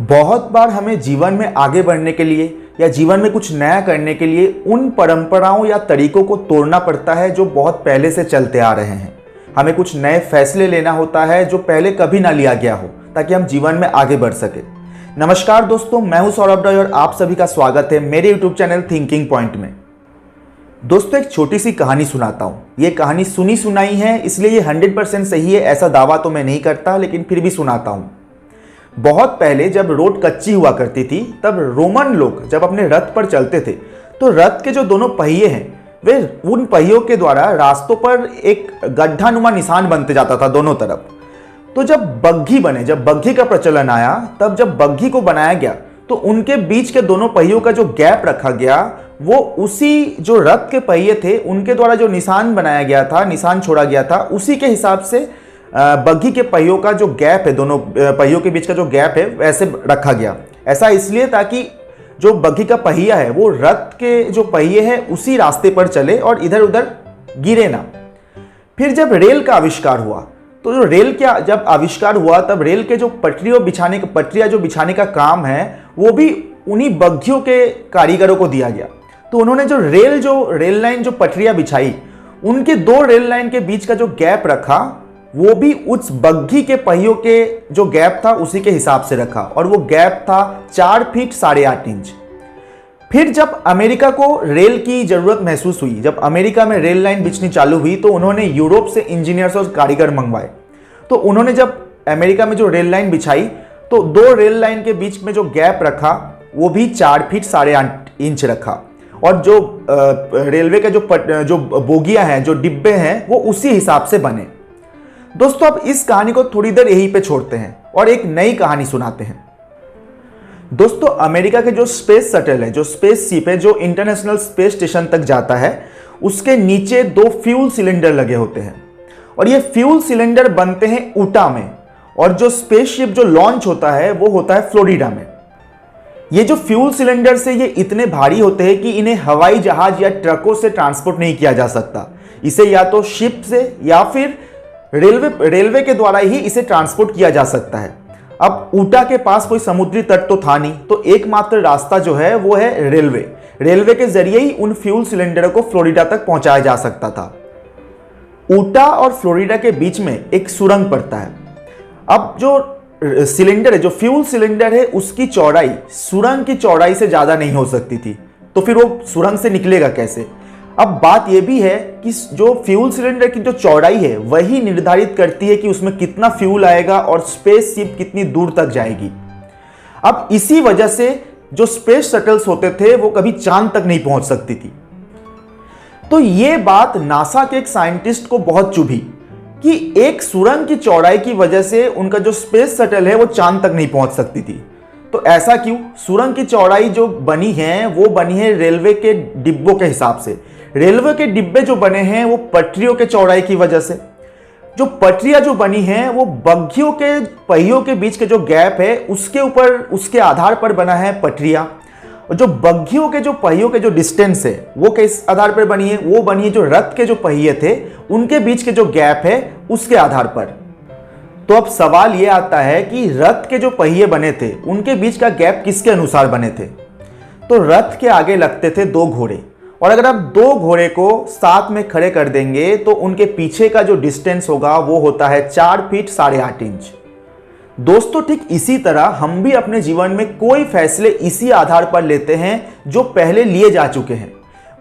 बहुत बार हमें जीवन में आगे बढ़ने के लिए या जीवन में कुछ नया करने के लिए उन परंपराओं या तरीकों को तोड़ना पड़ता है जो बहुत पहले से चलते आ रहे हैं। हमें कुछ नए फैसले लेना होता है जो पहले कभी ना लिया गया हो, ताकि हम जीवन में आगे बढ़ सके। नमस्कार दोस्तों, मैं हूं सौरभ रॉय और आप सभी का स्वागत है मेरे यूट्यूब चैनल थिंकिंग पॉइंट में। दोस्तों, एक छोटी सी कहानी सुनाता हूं। ये कहानी सुनी सुनाई है, इसलिए ये 100% सही है ऐसा दावा तो मैं नहीं करता, लेकिन फिर भी सुनाता हूं। बहुत पहले जब रोड कच्ची हुआ करती थी, तब रोमन लोग जब अपने रथ पर चलते थे तो रथ के जो दोनों पहिए हैं वे उन पहियों के द्वारा रास्तों पर एक गड्ढानुमा निशान बनते जाता था दोनों तरफ। तो जब बग्घी का प्रचलन आया, तब जब बग्घी को बनाया गया तो उनके बीच के दोनों पहियों का जो गैप रखा गया वो उसी जो रथ के पहिए थे उनके द्वारा जो निशान बनाया गया था, निशान छोड़ा गया था, उसी के हिसाब से बग्घी के पहियों का जो गैप है, दोनों पहियों के बीच का जो गैप है वैसे रखा गया। ऐसा इसलिए ताकि जो बग्घी का पहिया है वो रथ के जो पहिए हैं उसी रास्ते पर चले और इधर उधर गिरे ना। फिर जब रेल का आविष्कार हुआ तो जो रेल का जब आविष्कार हुआ तब रेल के जो पटरियां जो बिछाने का काम है वो भी उन्हीं बग्घियों के कारीगरों को दिया गया। तो उन्होंने जो रेल लाइन जो पटरियां बिछाई, उनके दो रेल लाइन के बीच का जो गैप रखा वो भी उस बग्घी के पहियों के जो गैप था उसी के हिसाब से रखा, और वो गैप था 4 फीट 8.5 इंच। फिर जब अमेरिका को रेल की जरूरत महसूस हुई, जब अमेरिका में रेल लाइन बिछनी चालू हुई, तो उन्होंने यूरोप से इंजीनियर्स और कारीगर मंगवाए। तो उन्होंने जब अमेरिका में जो रेल लाइन बिछाई तो दो रेल लाइन के बीच में जो गैप रखा वो भी 4 फीट 8.5 इंच रखा, और जो रेलवे के जो बोगियां हैं, जो डिब्बे हैं, वो उसी हिसाब से बने। दोस्तों, अब इस कहानी को थोड़ी देर यहीं पे छोड़ते हैं और एक नई कहानी सुनाते हैं। दोस्तों, अमेरिका के जो स्पेस शटल है, जो स्पेस शिप है, जो इंटरनेशनल स्पेस स्टेशन तक जाता है, उसके नीचे 2 फ्यूल सिलेंडर लगे होते हैं, और ये फ्यूल सिलेंडर बनते हैं ऊटा में, और जो स्पेसशिप जो लॉन्च होता है वो होता है फ्लोरिडा में। ये जो फ्यूल सिलेंडर से ये इतने भारी होते हैं कि इन्हें हवाई जहाज या ट्रकों से ट्रांसपोर्ट नहीं किया जा सकता। इसे या तो शिप से या फिर रेलवे के द्वारा ही इसे ट्रांसपोर्ट किया जा सकता है। अब ऊटा के पास कोई समुद्री तट तो था नहीं, तो एकमात्र रास्ता जो है वो है रेलवे के जरिए ही उन फ्यूल सिलेंडरों को फ्लोरिडा तक पहुंचाया जा सकता था। ऊटा और फ्लोरिडा के बीच में एक सुरंग पड़ता है। अब जो सिलेंडर है, जो फ्यूल सिलेंडर है, उसकी चौड़ाई सुरंग की चौड़ाई से ज्यादा नहीं हो सकती थी, तो फिर वो सुरंग से निकलेगा कैसे? अब बात यह भी है कि जो फ्यूल सिलेंडर की जो चौड़ाई है वही निर्धारित करती है कि उसमें कितना फ्यूल आएगा और स्पेस शिप कितनी दूर तक जाएगी। अब इसी वजह से जो स्पेस शटल्स होते थे वो कभी चांद तक नहीं पहुंच सकती थी। तो ये बात नासा के एक साइंटिस्ट को बहुत चुभी कि एक सुरंग की चौड़ाई की वजह से उनका जो स्पेस शटल है वो चांद तक नहीं पहुंच सकती थी। तो ऐसा क्यों? सुरंग की चौड़ाई जो बनी है वो बनी है रेलवे के डिब्बों के हिसाब से। रेलवे के डिब्बे जो बने हैं वो पटरियों के चौड़ाई की वजह से। जो पटरियां जो बनी हैं वो बग्घियों के पहियों के बीच के जो गैप है उसके आधार पर बना है पटरियां। और जो बग्घियों के जो पहियों के जो डिस्टेंस है वो किस आधार पर बनी है? वो बनी है जो रथ के जो पहिए थे उनके बीच के जो गैप है उसके आधार पर। तो अब सवाल यह आता है कि रथ के जो पहिए बने थे उनके बीच का गैप किसके अनुसार बने थे? तो रथ के आगे लगते थे 2 घोड़े, और अगर आप 2 घोड़े को साथ में खड़े कर देंगे तो उनके पीछे का जो डिस्टेंस होगा वो होता है 4 फीट 8.5 इंच। दोस्तों, ठीक इसी तरह हम भी अपने जीवन में कोई फैसले इसी आधार पर लेते हैं जो पहले लिए जा चुके हैं।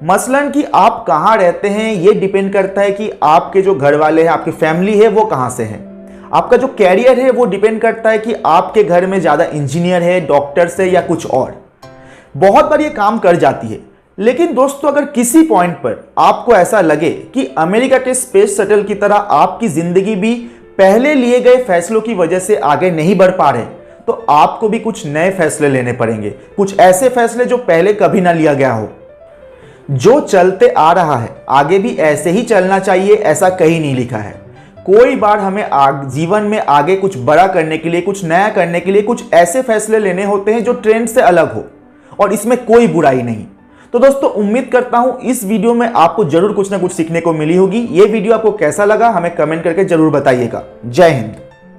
मसलन कि आप कहाँ रहते हैं ये डिपेंड करता है कि आपके जो घर वाले हैं, आपकी फैमिली है वो कहाँ से है। आपका जो कैरियर है वो डिपेंड करता है कि आपके घर में ज़्यादा इंजीनियर है, डॉक्टर्स है या कुछ और। बहुत बार ये काम कर जाती है। लेकिन दोस्तों, अगर किसी पॉइंट पर आपको ऐसा लगे कि अमेरिका के स्पेस शटल की तरह आपकी जिंदगी भी पहले लिए गए फैसलों की वजह से आगे नहीं बढ़ पा रहे, तो आपको भी कुछ नए फैसले लेने पड़ेंगे। कुछ ऐसे फैसले जो पहले कभी ना लिया गया हो। जो चलते आ रहा है आगे भी ऐसे ही चलना चाहिए, ऐसा कहीं नहीं लिखा है। कोई बार हमें जीवन में आगे कुछ बड़ा करने के लिए, कुछ नया करने के लिए कुछ ऐसे फैसले लेने होते हैं जो ट्रेंड से अलग हो, और इसमें कोई बुराई नहीं। तो दोस्तों, उम्मीद करता हूं इस वीडियो में आपको जरूर कुछ ना कुछ सीखने को मिली होगी। ये वीडियो आपको कैसा लगा हमें कमेंट करके जरूर बताइएगा। जय हिंद।